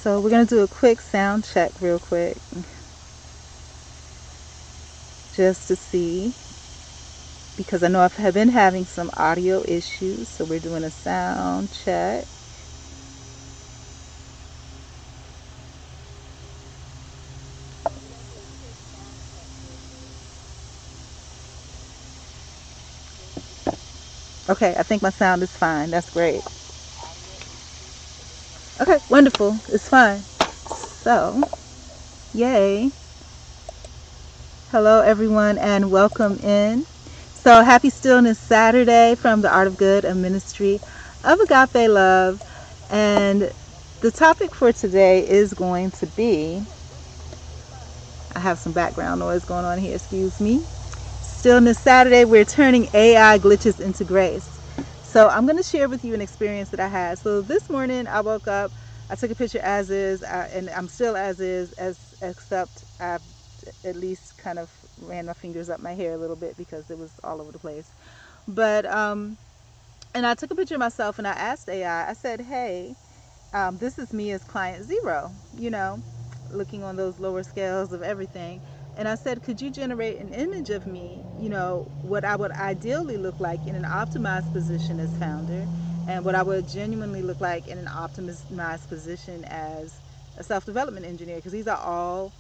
So we're going to do a quick sound check real quick just to see, because I know I have been having some audio issues, so we're doing a sound check. Okay, I think my sound is fine. That's great. Okay, wonderful. It's fine. So, yay. Hello, everyone, and welcome in. So, happy Stillness Saturday from the Art of Good, a ministry of agape love. And the topic for today is going to be, I have some background noise going on here, excuse me. Stillness Saturday, we're turning AI glitches into grace. So I'm going to share with you an experience that I had. So this morning I woke up, I took a picture as is, and I'm still as is, except I've at least kind of ran my fingers up my hair a little bit because it was all over the place. But, and I took a picture of myself and I asked AI, I said, hey, this is me as client zero, looking on those lower scales of everything. And I said, could you generate an image of me, what I would ideally look like in an optimized position as founder, and what I would genuinely look like in an optimized position as a self-development engineer, because these are all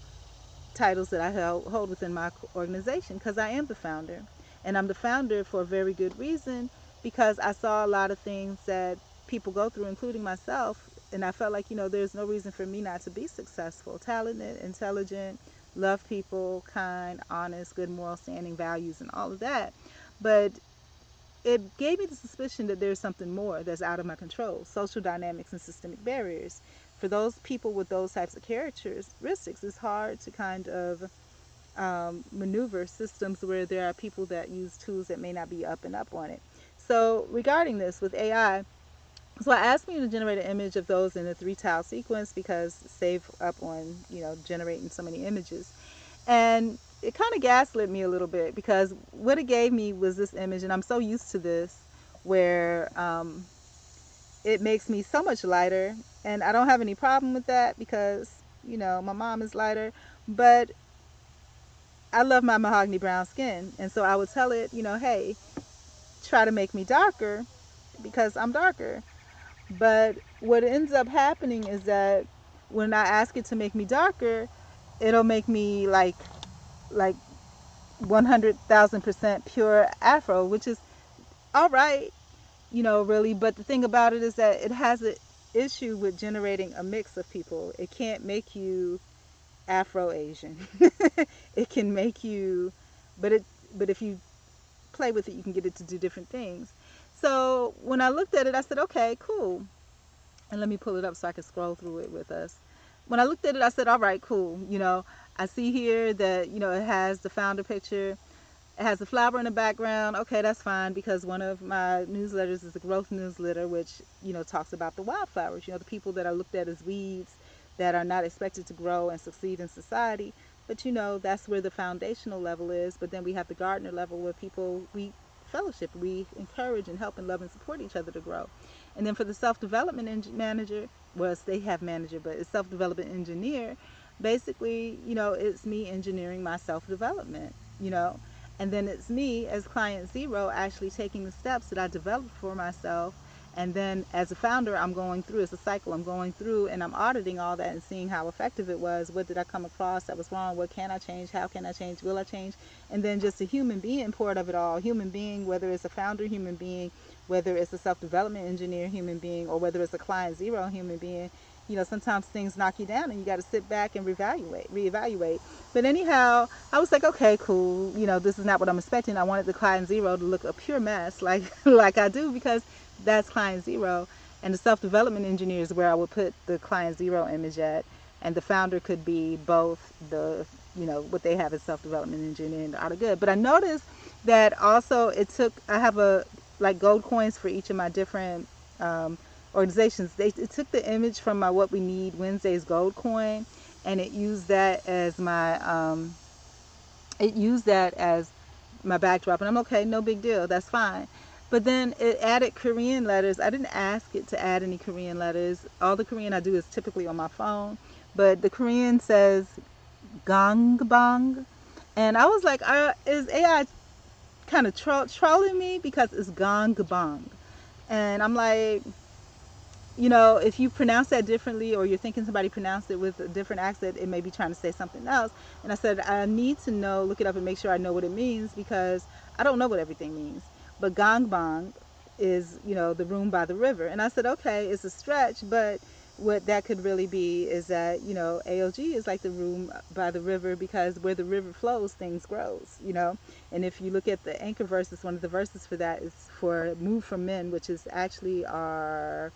titles that I hold within my organization, because I am the founder. And I'm the founder for a very good reason, because I saw a lot of things that people go through, including myself, and I felt like, there's no reason for me not to be successful, talented, intelligent, love people, kind, honest, good moral standing, values, and all of that. But it gave me the suspicion that there's something more that's out of my control: social dynamics and systemic barriers. For those people with those types of characteristics, it's hard to kind of maneuver systems where there are people that use tools that may not be up and up on it. So regarding this with AI, so I asked me to generate an image of those in a 3-tile sequence, because save up on, generating so many images. And it kind of gaslit me a little bit, because what it gave me was this image, and I'm so used to this, where it makes me so much lighter. And I don't have any problem with that, because, my mom is lighter. But I love my mahogany brown skin. And so I would tell it, hey, try to make me darker because I'm darker. But what ends up happening is that when I ask it to make me darker, it'll make me like 100,000% pure Afro, which is all right, really. But the thing about it is that it has an issue with generating a mix of people. It can't make you Afro-Asian. It can make you, but if you play with it, you can get it to do different things. So when I looked at it, I said, okay, cool. And let me pull it up so I can scroll through it with us. When I looked at it, I said, all right, cool. I see here that, it has the founder picture. It has a flower in the background. Okay, that's fine, because one of my newsletters is a growth newsletter, which, talks about the wildflowers, the people that are looked at as weeds that are not expected to grow and succeed in society. But, that's where the foundational level is. But then we have the gardener level, where we fellowship, we encourage and help and love and support each other to grow. And then for the self-development manager, well, they have manager, but it's self-development engineer. Basically, it's me engineering my self-development, and then it's me as client zero actually taking the steps that I developed for myself. And then as a founder, I'm going through, it's a cycle, I'm going through and I'm auditing all that and seeing how effective it was. What did I come across that was wrong? What can I change? How can I change? Will I change? And then just a human being part of it all. Human being, whether it's a founder human being, whether it's a self-development engineer human being, or whether it's a client zero human being. Sometimes things knock you down and you got to sit back and reevaluate. But anyhow, I was like, okay, cool. This is not what I'm expecting. I wanted the client zero to look a pure mess, like like I do, because that's client zero. And the self-development engineer is where I would put the client zero image at. And the founder could be both the, what they have as self-development engineer and the art of good. But I noticed that also I have like gold coins for each of my different organizations. It took the image from my What We Need Wednesday's gold coin, and it used that as my backdrop. And I'm okay, no big deal, that's fine. But then it added Korean letters. I didn't ask it to add any Korean letters. All the Korean I do is typically on my phone. But the Korean says gangbang. And I was like, is AI kind of trolling me because it's gangbang? And I'm like, if you pronounce that differently or you're thinking somebody pronounced it with a different accent, it may be trying to say something else. And I said, I need to know, look it up and make sure I know what it means because I don't know what everything means. But gangbang is, the room by the river. And I said, okay, it's a stretch, but what that could really be is that, AOG is like the room by the river because where the river flows, things grows. And if you look at the anchor verses, one of the verses for that is for Move for Men, which is actually I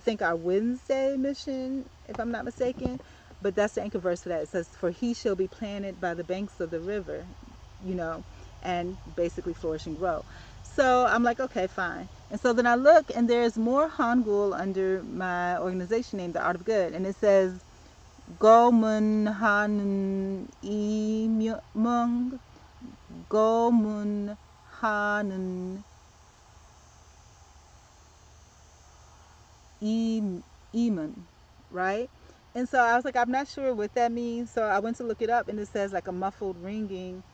think our Wednesday mission, if I'm not mistaken. But that's the anchor verse for that. It says, for he shall be planted by the banks of the river, and basically flourish and grow. So I'm like, okay, fine. And so then I look, and there's more Hangul under my organization name, The Art of Good. And it says, Gomun Hanen Imung, Gomun Hanen Eamon, right? And so I was like, I'm not sure what that means. So I went to look it up, and it says like a muffled ringing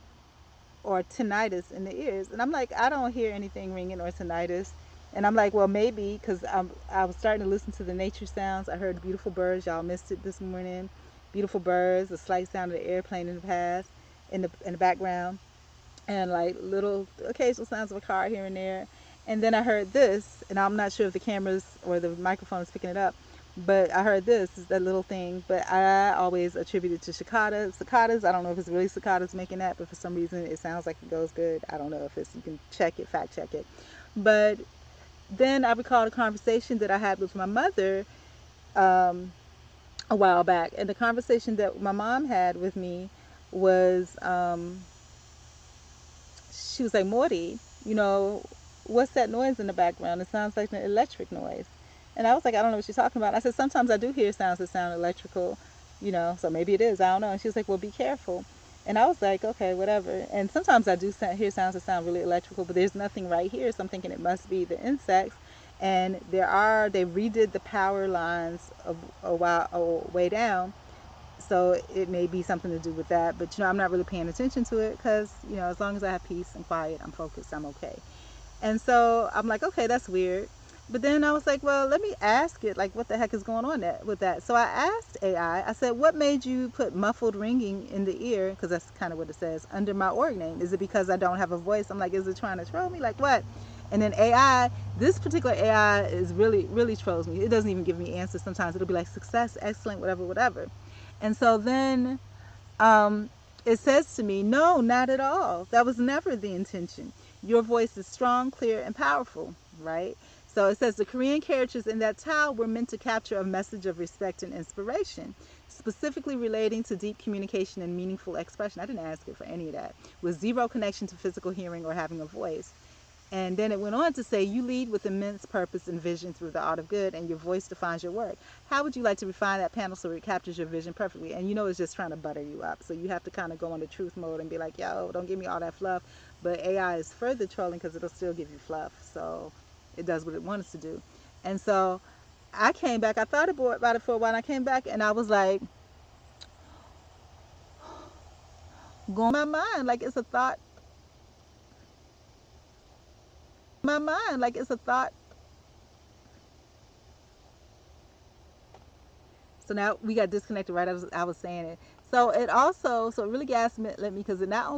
or tinnitus in the ears. And I'm like, I don't hear anything ringing or tinnitus. And I'm like, well, maybe because I was starting to listen to the nature sounds. I heard beautiful birds. Y'all missed it this morning. Beautiful birds, the slight sound of the airplane in the past, in the background, and like little occasional sounds of a car here and there. And then I heard this, and I'm not sure if the cameras or the microphone is picking it up, but I heard this, that little thing. But I always attribute it to cicadas. I don't know if it's really cicadas making that, but for some reason it sounds like it goes good. I don't know if it's, you can check it, fact check it. But then I recalled a conversation that I had with my mother a while back. And the conversation that my mom had with me was, she was like, Morty, what's that noise in the background? It sounds like an electric noise. And I was like, I don't know what you're talking about. I said, sometimes I do hear sounds that sound electrical, so maybe it is. I don't know. And she was like, well, be careful. And I was like, okay, whatever. And sometimes I do hear sounds that sound really electrical, but there's nothing right here. So I'm thinking it must be the insects. And they redid the power lines way down. So it may be something to do with that. But, I'm not really paying attention to it because, as long as I have peace and quiet, I'm focused, I'm okay. And so I'm like, okay, that's weird. But then I was like, well, let me ask it, like, what the heck is going on with that? So I asked AI, I said, what made you put muffled ringing in the ear? Because that's kind of what it says, under my org name. Is it because I don't have a voice? I'm like, is it trying to troll me? Like, what? And then AI, this particular AI is really, really trolls me. It doesn't even give me answers sometimes. It'll be like, success, excellent, whatever, whatever. And so then it says to me, no, not at all. That was never the intention. Your voice is strong, clear, and powerful, right? So it says the Korean characters in that tile were meant to capture a message of respect and inspiration, specifically relating to deep communication and meaningful expression. I didn't ask it for any of that. With zero connection to physical hearing or having a voice. And then it went on to say, you lead with immense purpose and vision through the art of good, and your voice defines your work. How would you like to refine that panel so it captures your vision perfectly? And it's just trying to butter you up. So you have to kind of go into truth mode and be like, yo, don't give me all that fluff. But AI is further trolling because it'll still give you fluff. So it does what it wants to do. And so I came back, I thought about it for a while, and I came back and I was like, going my mind like it's a thought. My mind like it's a thought. So now we got disconnected right as I was saying it. So it really gassed me because it not only